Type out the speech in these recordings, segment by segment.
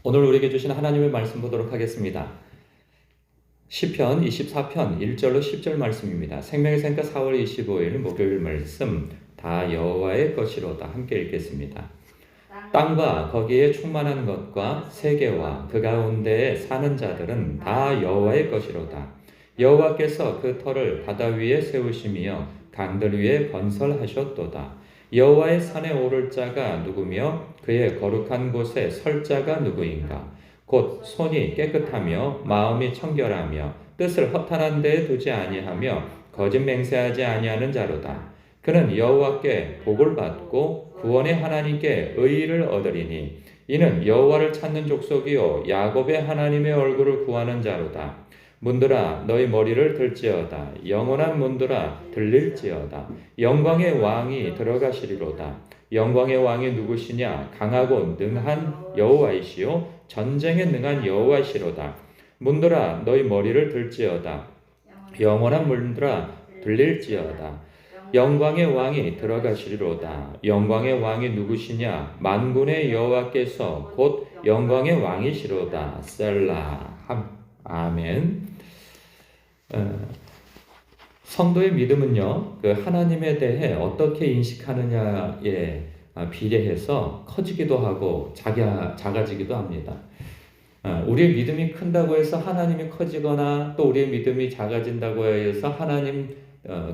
오늘 우리에게 주신 하나님의 말씀 보도록 하겠습니다. 시편 24편 1절로 10절 말씀입니다. 생명의 샘가 4월 25일 목요일 말씀 다 여호와의 것이로다. 함께 읽겠습니다. 땅과 거기에 충만한 것과 세계와 그 가운데에 사는 자들은 다 여호와의 것이로다. 여호와께서 그 터를 바다 위에 세우시며 강들 위에 건설하셨도다. 여호와의 산에 오를 자가 누구며 그의 거룩한 곳에 설 자가 누구인가? 곧 손이 깨끗하며 마음이 청결하며 뜻을 허탄한 데에 두지 아니하며 거짓 맹세하지 아니하는 자로다. 그는 여호와께 복을 받고 구원의 하나님께 의의를 얻으리니 이는 여호와를 찾는 족속이요 야곱의 하나님의 얼굴을 구하는 자로다. 문들아 너희 머리를 들지어다. 영원한 문들아 들릴지어다. 영광의 왕이 들어가시리로다. 영광의 왕이 누구시냐? 강하고 능한 여호와이시요 전쟁에 능한 여호와이시로다. 문들아 너희 머리를 들지어다. 영원한 문들아 들릴지어다. 영광의 왕이 들어가시리로다. 영광의 왕이 누구시냐? 만군의 여호와께서 곧 영광의 왕이시로다. 셀라. 아멘. 성도의 믿음은요, 그 하나님에 대해 어떻게 인식하느냐에 비례해서 커지기도 하고 작아지기도 합니다. 우리의 믿음이 큰다고 해서 하나님이 커지거나 또 우리의 믿음이 작아진다고 해서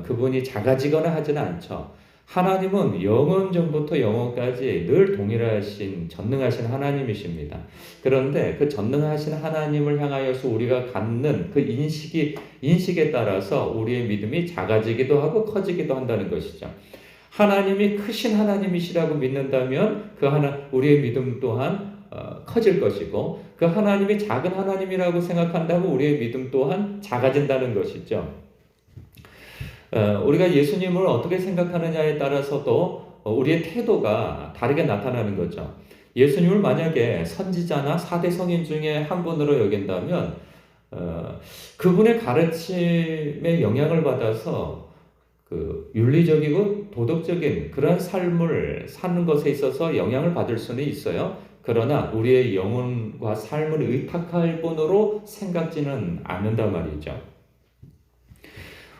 그분이 작아지거나 하지는 않죠. 하나님은 영원 전부터 영원까지 늘 동일하신 전능하신 하나님이십니다. 그런데 그 전능하신 하나님을 향하여서 우리가 갖는 그 인식에 따라서 우리의 믿음이 작아지기도 하고 커지기도 한다는 것이죠. 하나님이 크신 하나님이시라고 믿는다면 우리의 믿음 또한 커질 것이고, 그 하나님이 작은 하나님이라고 생각한다면 우리의 믿음 또한 작아진다는 것이죠. 우리가 예수님을 어떻게 생각하느냐에 따라서도 우리의 태도가 다르게 나타나는 거죠. 예수님을 만약에 선지자나 4대 성인 중에 한 분으로 여긴다면 그분의 가르침에 영향을 받아서 그 윤리적이고 도덕적인 그런 삶을 사는 것에 있어서 영향을 받을 수는 있어요. 그러나 우리의 영혼과 삶을 의탁할 분으로 생각지는 않는단 말이죠.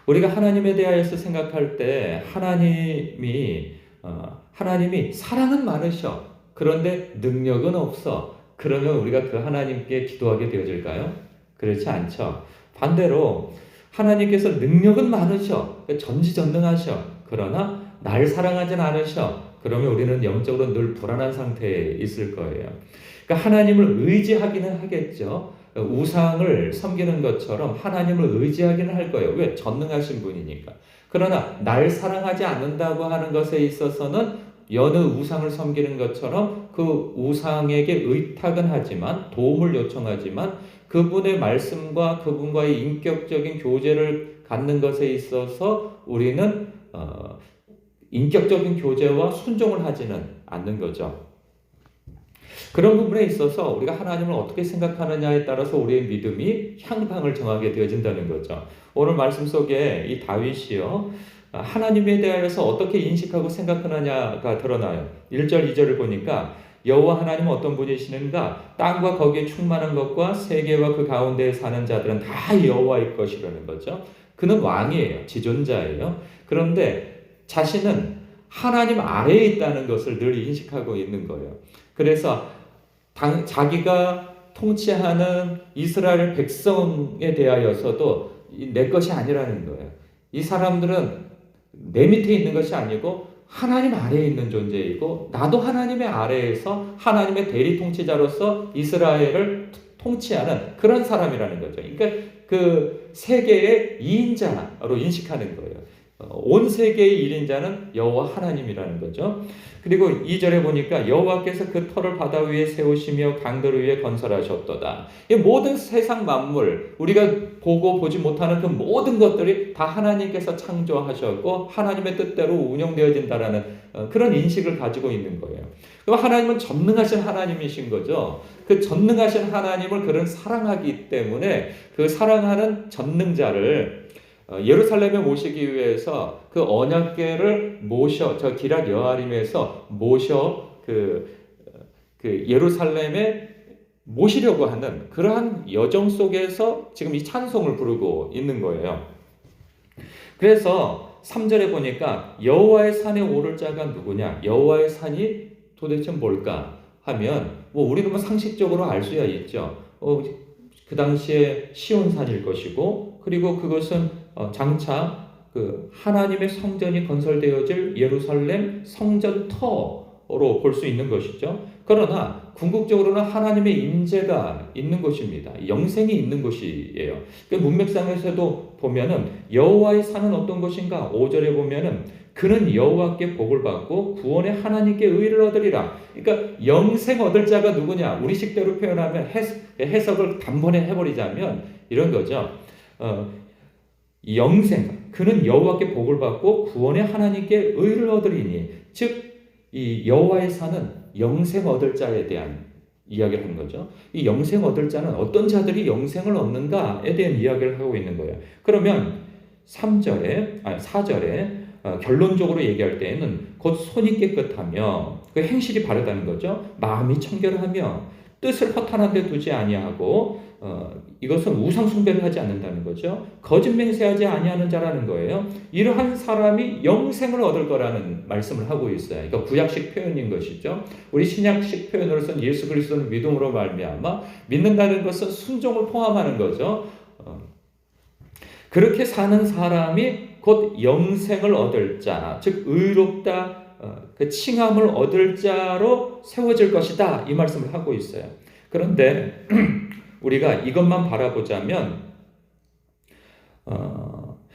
우리가 하나님에 대하여서 생각할 때 하나님이 사랑은 많으셔. 그런데 능력은 없어. 그러면 우리가 그 하나님께 기도하게 되어질까요? 그렇지 않죠. 반대로 하나님께서 능력은 많으셔. 전지전능하셔. 그러나 날 사랑하진 않으셔. 그러면 우리는 영적으로 늘 불안한 상태에 있을 거예요. 그러니까 하나님을 의지하기는 하겠죠. 우상을 섬기는 것처럼 하나님을 의지하기는 할 거예요. 왜? 전능하신 분이니까. 그러나 날 사랑하지 않는다고 하는 것에 있어서는 여느 우상을 섬기는 것처럼 그 우상에게 의탁은 하지만, 도움을 요청하지만 그분의 말씀과 그분과의 인격적인 교제를 갖는 것에 있어서 우리는 인격적인 교제와 순종을 하지는 않는 거죠. 그런 부분에 있어서 우리가 하나님을 어떻게 생각하느냐에 따라서 우리의 믿음이 향방을 정하게 되어진다는 거죠. 오늘 말씀 속에 이 다윗이요, 하나님에 대하여서 어떻게 인식하고 생각하느냐가 드러나요. 1절, 2절을 보니까 여호와 하나님은 어떤 분이시는가? 땅과 거기에 충만한 것과 세계와 그 가운데에 사는 자들은 다 여호와의 것이라는 거죠. 그는 왕이에요. 지존자예요. 그런데 자신은 하나님 아래에 있다는 것을 늘 인식하고 있는 거예요. 그래서 자기가 통치하는 이스라엘 백성에 대하여서도 내 것이 아니라는 거예요. 이 사람들은 내 밑에 있는 것이 아니고 하나님 아래에 있는 존재이고, 나도 하나님의 아래에서 하나님의 대리 통치자로서 이스라엘을 통치하는 그런 사람이라는 거죠. 그러니까 그 세계의 2인자로 인식하는 거예요. 온 세계의 1인자는 여호와 하나님이라는 거죠. 그리고 2절에 보니까 여호와께서 그 터를 바다 위에 세우시며 강들 위에 건설하셨도다. 이 모든 세상 만물, 우리가 보고 보지 못하는 그 모든 것들이 다 하나님께서 창조하셨고 하나님의 뜻대로 운영되어진다라는 그런 인식을 가지고 있는 거예요. 그럼 하나님은 전능하신 하나님이신 거죠. 그 전능하신 하나님을 그런 사랑하기 때문에 그 사랑하는 전능자를 예루살렘에 모시기 위해서 그 언약궤를 저 기럇 여아림에서 그 예루살렘에 모시려고 하는 그러한 여정 속에서 지금 이 찬송을 부르고 있는 거예요. 그래서 3절에 보니까 여호와의 산에 오를 자가 누구냐? 여호와의 산이 도대체 뭘까? 하면 뭐 우리는 뭐 상식적으로 알 수야 있죠. 그 당시에 시온산일 것이고, 그리고 그것은 장차 그 하나님의 성전이 건설되어질 예루살렘 성전터로 볼 수 있는 것이죠. 그러나 궁극적으로는 하나님의 임재가 있는 곳입니다. 영생이 있는 곳이에요. 그 문맥상에서도 보면은 여호와의 산은 어떤 곳인가? 5절에 보면은 그는 여호와께 복을 받고 구원의 하나님께 의를 얻으리라. 그러니까 영생 얻을 자가 누구냐? 우리식대로 표현하면 해석을 단번에 해버리자면 이런 거죠. 영생, 그는 여호와께 복을 받고 구원의 하나님께 의를 얻으리니, 즉 이 여호와의 산은 영생 얻을 자에 대한 이야기를 하는 거죠. 이 영생 얻을 자는 어떤 자들이 영생을 얻는가에 대한 이야기를 하고 있는 거예요. 그러면 4절에 결론적으로 얘기할 때에는 곧 손이 깨끗하며 그 행실이 바르다는 거죠. 마음이 청결하며 뜻을 허탄한 데 두지 아니하고 이것은 우상 숭배를 하지 않는다는 거죠. 거짓 맹세하지 아니하는 자라는 거예요. 이러한 사람이 영생을 얻을 거라는 말씀을 하고 있어요. 그러니까 구약식 표현인 것이죠. 우리 신약식 표현으로서는 예수 그리스도는 믿음으로 말미암아, 믿는다는 것은 순종을 포함하는 거죠. 그렇게 사는 사람이 곧 영생을 얻을 자, 즉 의롭다, 그 칭함을 얻을 자로 세워질 것이다, 이 말씀을 하고 있어요. 그런데 우리가 이것만 바라보자면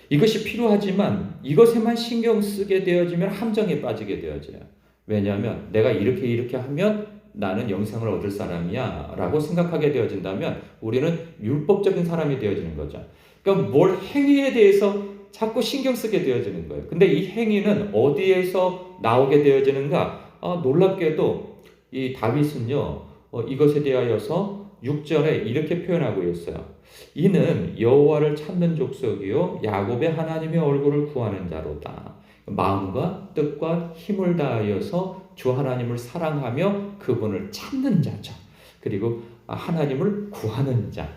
이것이 필요하지만 이것에만 신경 쓰게 되어지면 함정에 빠지게 되어져요. 왜냐하면 내가 이렇게 하면 나는 영생을 얻을 사람이야 라고 생각하게 되어진다면 우리는 율법적인 사람이 되어지는 거죠. 그러니까 뭘 행위에 대해서 자꾸 신경 쓰게 되어지는 거예요. 근데 이 행위는 어디에서 나오게 되어지는가? 놀랍게도 이 다윗은요, 이것에 대하여서 6절에 이렇게 표현하고 있어요. 이는 여호와를 찾는 족속이요 야곱의 하나님의 얼굴을 구하는 자로다. 마음과 뜻과 힘을 다하여서 주 하나님을 사랑하며 그분을 찾는 자죠. 그리고 하나님을 구하는 자.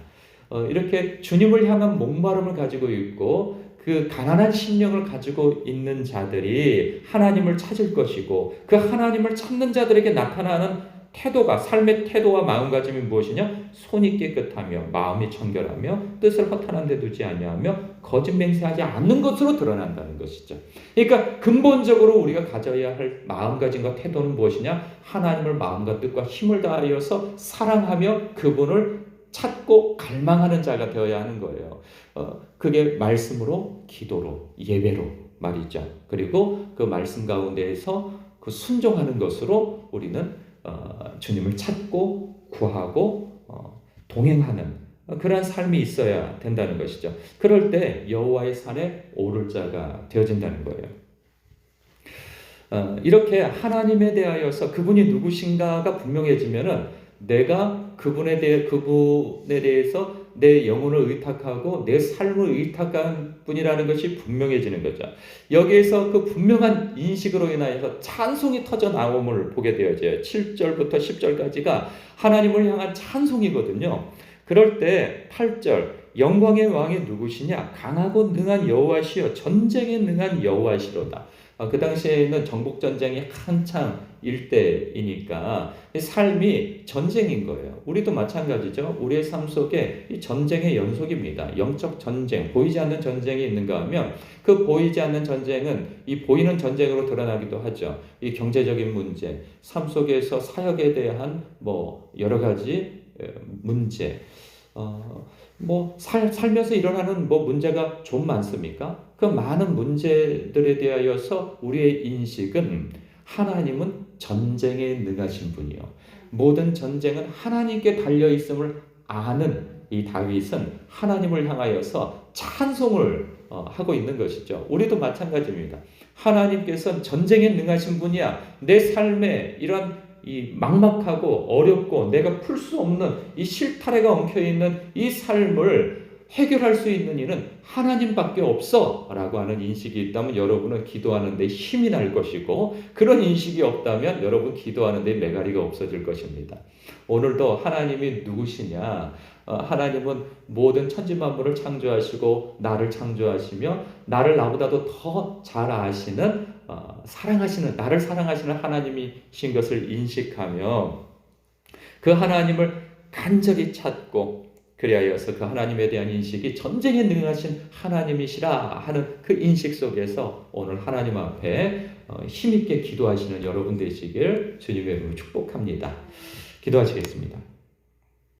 이렇게 주님을 향한 목마름을 가지고 있고 그 가난한 심령을 가지고 있는 자들이 하나님을 찾을 것이고, 그 하나님을 찾는 자들에게 나타나는 태도가, 삶의 태도와 마음가짐이 무엇이냐? 손이 깨끗하며 마음이 청결하며 뜻을 허탄한 데 두지 아니하며 거짓 맹세하지 않는 것으로 드러난다는 것이죠. 그러니까 근본적으로 우리가 가져야 할 마음가짐과 태도는 무엇이냐? 하나님을 마음과 뜻과 힘을 다하여서 사랑하며 그분을 찾고 갈망하는 자가 되어야 하는 거예요. 그게 말씀으로, 기도로, 예배로 말이죠. 그리고 그 말씀 가운데에서 그 순종하는 것으로 우리는 주님을 찾고 구하고 동행하는 그러한 삶이 있어야 된다는 것이죠. 그럴 때 여호와의 산에 오를 자가 되어진다는 거예요. 이렇게 하나님에 대하여서 그분이 누구신가가 분명해지면은 내가 그분에 대해서 내 영혼을 의탁하고 내 삶을 의탁한 분이라는 것이 분명해지는 거죠. 여기에서 그 분명한 인식으로 인하여서 찬송이 터져 나옴을 보게 되어져요. 7절부터 10절까지가 하나님을 향한 찬송이거든요. 그럴 때 8절 영광의 왕이 누구시냐? 강하고 능한 여호와시여 전쟁에 능한 여호와시로다. 그 당시에는 정복전쟁이 한창 일때이니까 삶이 전쟁인 거예요. 우리도 마찬가지죠. 우리의 삶 속에 이 전쟁의 연속입니다. 영적 전쟁, 보이지 않는 전쟁이 있는가 하면 그 보이지 않는 전쟁은 이 보이는 전쟁으로 드러나기도 하죠. 이 경제적인 문제, 삶 속에서 사역에 대한 여러 가지 문제, 살면서 일어나는 문제가 좀 많습니까? 그 많은 문제들에 대하여서 우리의 인식은 하나님은 전쟁에 능하신 분이요. 모든 전쟁은 하나님께 달려있음을 아는 이 다윗은 하나님을 향하여서 찬송을 하고 있는 것이죠. 우리도 마찬가지입니다. 하나님께서는 전쟁에 능하신 분이야. 내 삶에 이런 이 막막하고 어렵고 내가 풀 수 없는 이 실타래가 엉켜있는 이 삶을 해결할 수 있는 이는 하나님밖에 없어 라고 하는 인식이 있다면 여러분은 기도하는 데 힘이 날 것이고, 그런 인식이 없다면 여러분 기도하는 데 메가리가 없어질 것입니다. 오늘도 하나님이 누구시냐? 하나님은 모든 천지만물을 창조하시고 나를 창조하시며 나를 나보다도 더 잘 아시는, 사랑하시는, 나를 사랑하시는 하나님이신 것을 인식하며 그 하나님을 간절히 찾고, 그리하여서 그 하나님에 대한 인식이 전쟁에 능하신 하나님이시라 하는 그 인식 속에서 오늘 하나님 앞에 힘있게 기도하시는 여러분 되시길 주님의 이름으로 축복합니다. 기도하시겠습니다.